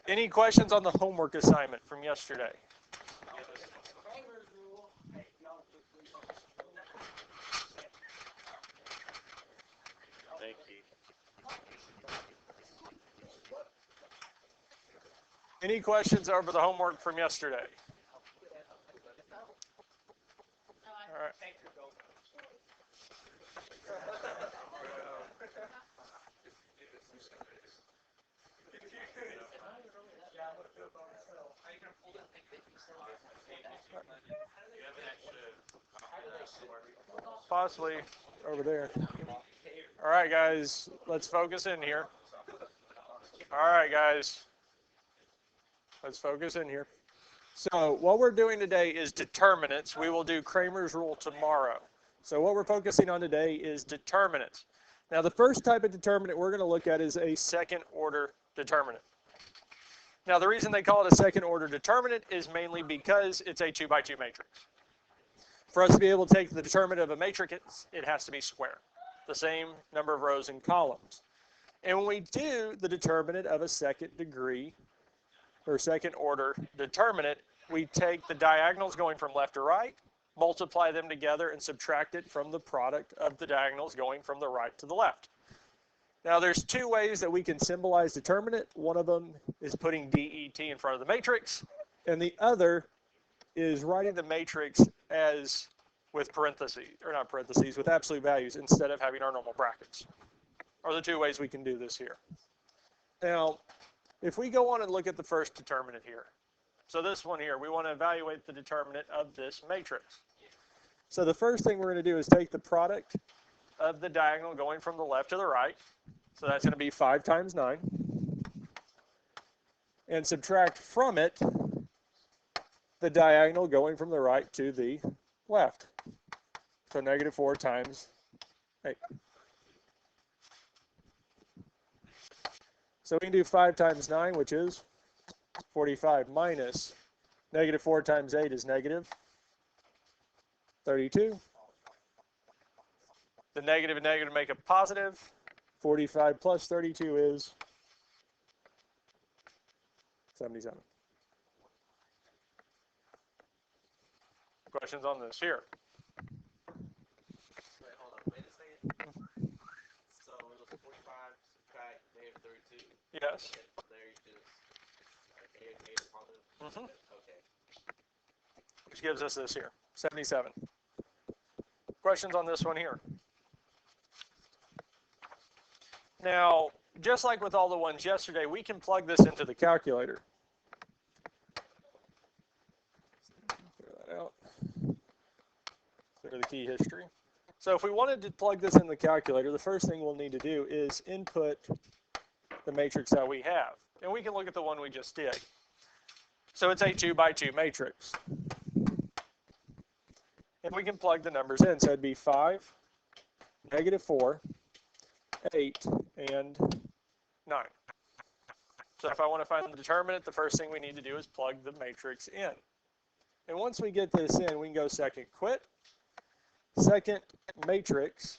Any questions on the homework assignment from yesterday? Thank you. Any questions over the homework from yesterday? All right. Possibly over there. All right, guys, let's focus in here. All right, guys, let's focus in here. So what we're doing today is determinants. We will do Kramer's rule tomorrow. So what we're focusing on today is determinants. Now, the first type of determinant we're going to look at is a second order determinant. Now, the reason they call it a second order determinant is mainly because it's a 2 by 2 matrix. For us to be able to take the determinant of a matrix, it has to be square, the same number of rows and columns. And when we do the determinant of a second degree or second order determinant, we take the diagonals going from left to right, multiply them together, and subtract it from the product of the diagonals going from the right to the left. Now, there's two ways that we can symbolize determinant. One of them is putting DET in front of the matrix, and the other is writing the matrix as with parentheses, or not parentheses, with absolute values instead of having our normal brackets. Are the two ways we can do this here. Now, if we go on and look at the first determinant here, so this one here, we want to evaluate the determinant of this matrix. So the first thing we're going to do is take the product of the diagonal going from the left to the right, so that's going to be 5 times 9, and subtract from it the diagonal going from the right to the left. So negative 4 times 8. So we can do 5 times 9, which is 45, minus negative 4 times 8 is negative 32. The negative and negative make a positive. 45 plus 32 is 77. Questions on this here? Wait, hold on. Wait a second. So it was 45 subtract negative 32. Yes. There you just negative positive. Okay. Which gives us this here, 77. Questions on this one here? Now, just like with all the ones yesterday, we can plug this into the calculator. Clear that out. Clear the key history. So if we wanted to plug this in the calculator, the first thing we'll need to do is input the matrix that we have. And we can look at the one we just did. So it's a 2 by 2 matrix. And we can plug the numbers in. So it'd be 5, negative 4, 8, and 9. So if I want to find the determinant, the first thing we need to do is plug the matrix in. And once we get this in, we can go second quit, second matrix,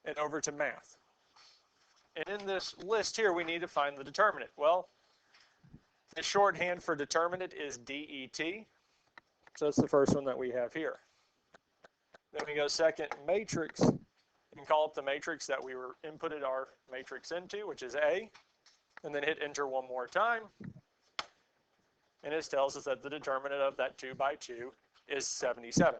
and over to math. And in this list here, we need to find the determinant. Well, the shorthand for determinant is DET. So that's the first one that we have here. Then we go second matrix and call up the matrix that we were inputted our matrix into, which is A, and then hit enter one more time. And it tells us that the determinant of that 2 by 2 is 77.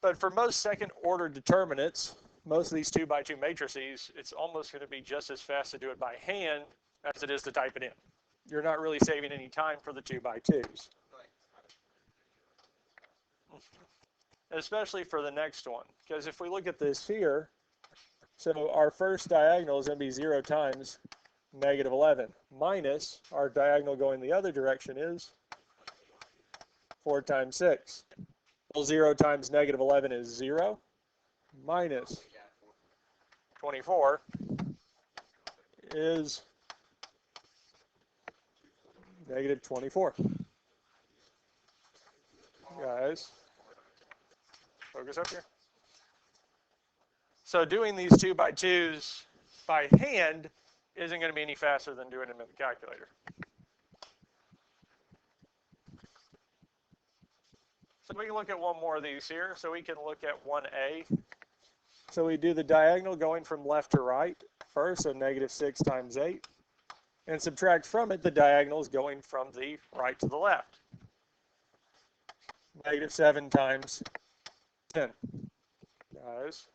But for most second order determinants, most of these 2 by 2 matrices, it's almost going to be just as fast to do it by hand as it is to type it in. You're not really saving any time for the 2 by 2s. Especially for the next one, because if we look at this here, so our first diagonal is going to be 0 times negative 11, minus our diagonal going the other direction is 4 times 6. Well, 0 times negative 11 is 0, minus 24 is negative 24. Guys, focus up here. So doing these 2 by 2s by hand isn't going to be any faster than doing them in the calculator. So we can look at one more of these here. So we can look at 1a. So we do the diagonal going from left to right first, so negative 6 times 8. And subtract from it the diagonals going from the right to the left. Negative 7 times 10. Guys,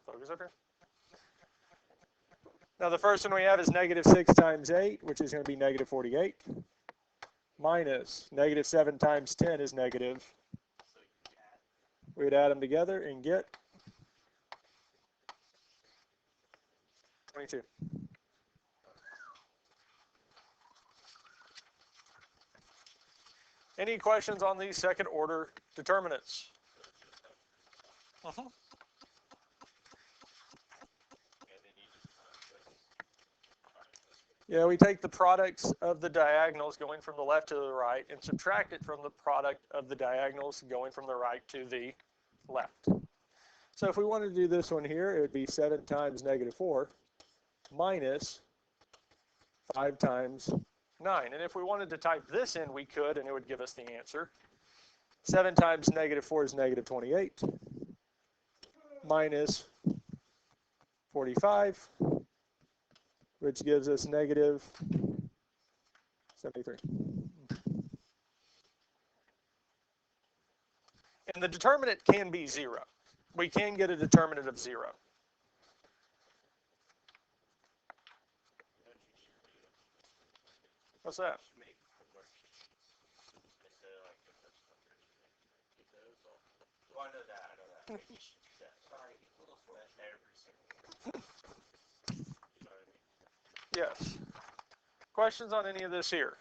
focus up here. Now the first one we have is negative 6 times 8, which is going to be negative 48. Minus negative 7 times 10 is negative. We'd add them together and get 22. Any questions on these second order determinants? Yeah, we take the products of the diagonals going from the left to the right and subtract it from the product of the diagonals going from the right to the left. So if we wanted to do this one here, it would be 7 times negative 4 minus 5 times 9. And if we wanted to type this in, we could, and it would give us the answer. 7 times negative 4 is negative 28 minus 45, which gives us negative 73. And the determinant can be 0. We can get a determinant of 0. What's that? Well, I know that. Yes. Questions on any of this here?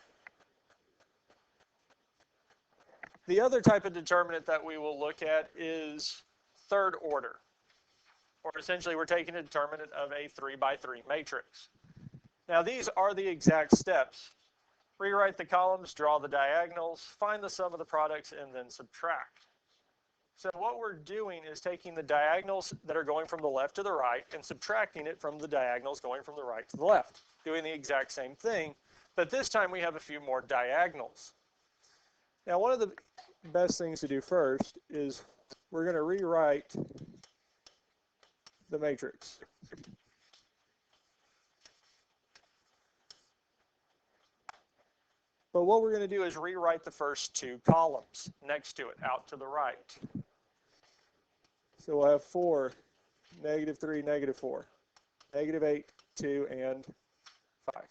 The other type of determinant that we will look at is third order. Or essentially we're taking a determinant of a 3 by 3 matrix. Now these are the exact steps. Rewrite the columns, draw the diagonals, find the sum of the products, and then subtract. So what we're doing is taking the diagonals that are going from the left to the right and subtracting it from the diagonals going from the right to the left. Doing the exact same thing, but this time we have a few more diagonals. Now one of the best things to do first is we're going to rewrite the matrix. But what we're going to do is rewrite the first 2 columns next to it, out to the right. So we'll have 4, negative 3, negative 4, negative 8, 2, and 5.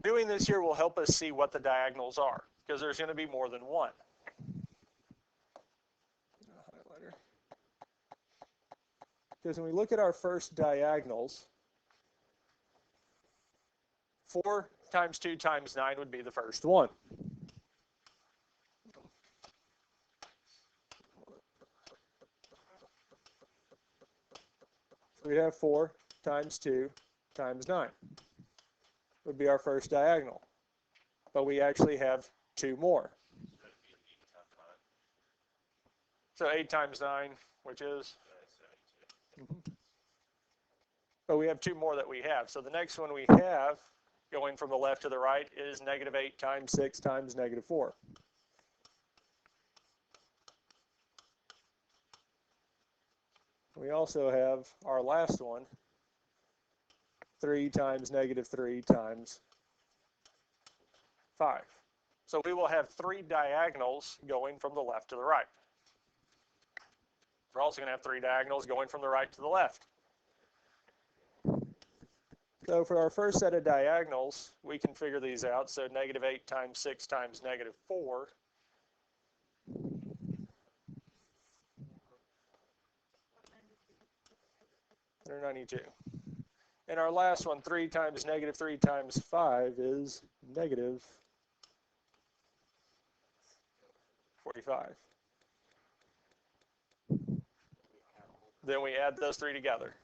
Doing this here will help us see what the diagonals are, because there's going to be more than one. Highlighter. Because when we look at our first diagonals, 4 times 2 times 9 would be the first one. So we have 4 times 2 times 9 would be our first diagonal. But we actually have 2 more. So 8 times 9, which is? But we have 2 more that we have. So the next one we have, going from the left to the right, is negative 8 times 6 times negative 4. We also have our last one, 3 times negative 3 times 5. So we will have 3 diagonals going from the left to the right. We're also going to have 3 diagonals going from the right to the left. So for our first set of diagonals, we can figure these out. So negative 8 times 6 times negative 4 . 192. And our last one, 3 times negative 3 times 5 is negative 45. Then we add those 3 together.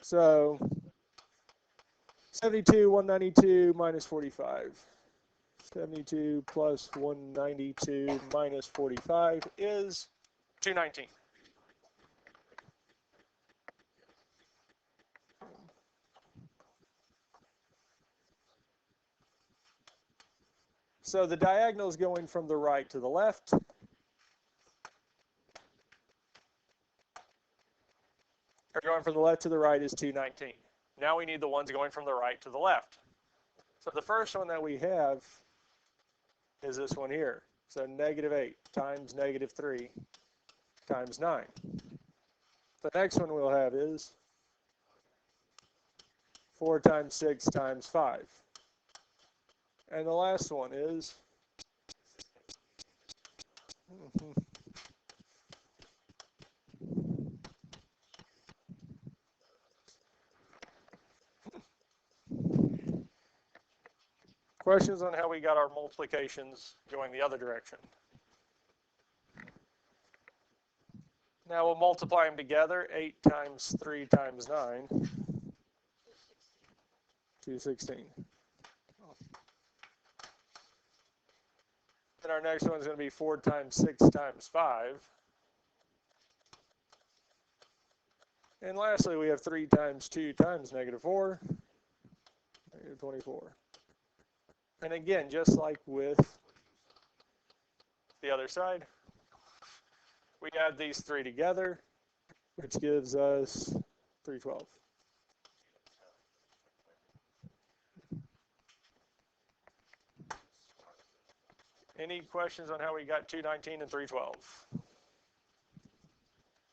So 72, 192 minus 45. 72 plus 192 minus 45 is 219. So the diagonals going from the right to the left. Or going from the left to the right is 219. Now we need the ones going from the right to the left. So the first one that we have is this one here. So -8 times -3 times 9. The next one we'll have is 4 times 6 times 5. And the last one is questions on how we got our multiplications going the other direction. Now we'll multiply them together. 8 times 3 times 9, 216. And our next one is going to be 4 times 6 times 5. And lastly, we have 3 times 2 times -4, -24. And again, just like with the other side, we add these three together, which gives us 312. Any questions on how we got 219 and 312?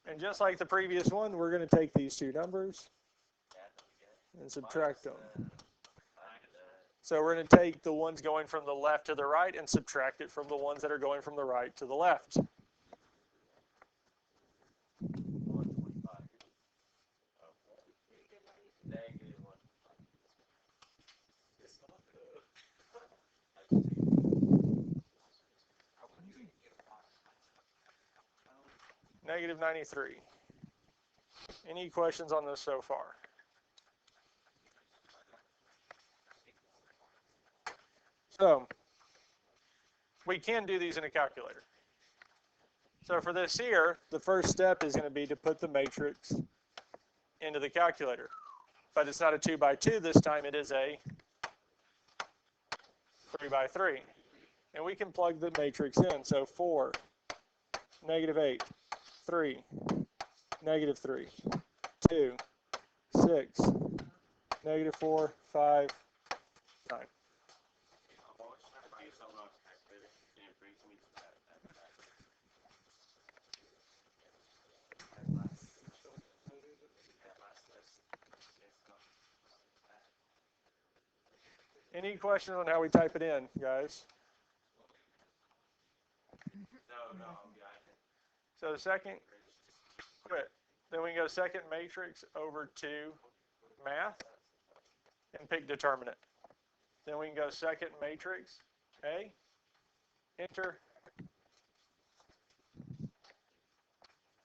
And just like the previous one, we're going to take these two numbers and subtract them. So we're going to take the ones going from the left to the right and subtract it from the ones that are going from the right to the left. -93. Any questions on this so far? So we can do these in a calculator. So for this here, the first step is going to be to put the matrix into the calculator. But it's not a 2 by 2 this time, it is a 3 by 3. And we can plug the matrix in. So 4, -8, 3, -3, 2, 6, -4, 5, 9. Any questions on how we type it in, guys? No. So the second, quit. Then we can go second matrix over to math and pick determinant. Then we can go second matrix, A, enter.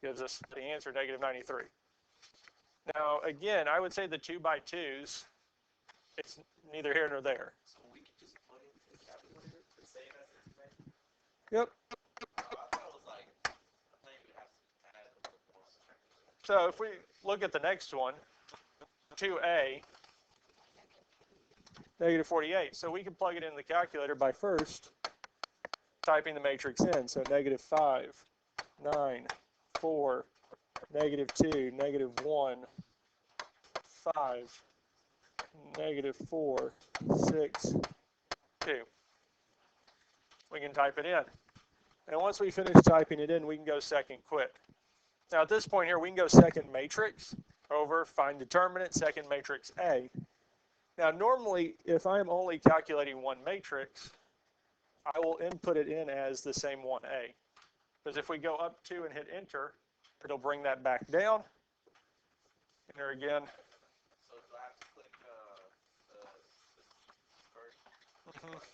Gives us the answer, -93. Now, again, I would say the 2 by 2s, it's neither here nor there. So we could just plug it into the calculator and save as information? Yep. I thought it was like, I think we have to add a little more. So if we look at the next one, 2A, -48. So we can plug it in the calculator by first typing the matrix in. So -5, 9, 4, -2, -1, 5, -4, 6, 2. We can type it in. And once we finish typing it in, we can go second quit. Now at this point here, we can go second matrix over, find determinant, second matrix A. Now normally, if I'm only calculating one matrix, I will input it in as the same 1A. Because if we go up 2 and hit enter, it'll bring that back down. Enter again. So do I have to click the first?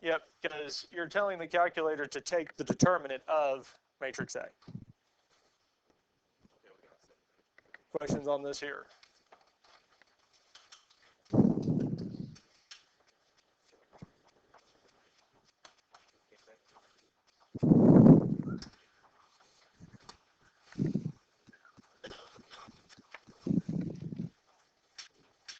Yep, because you're telling the calculator to take the determinant of matrix A. Questions on this here?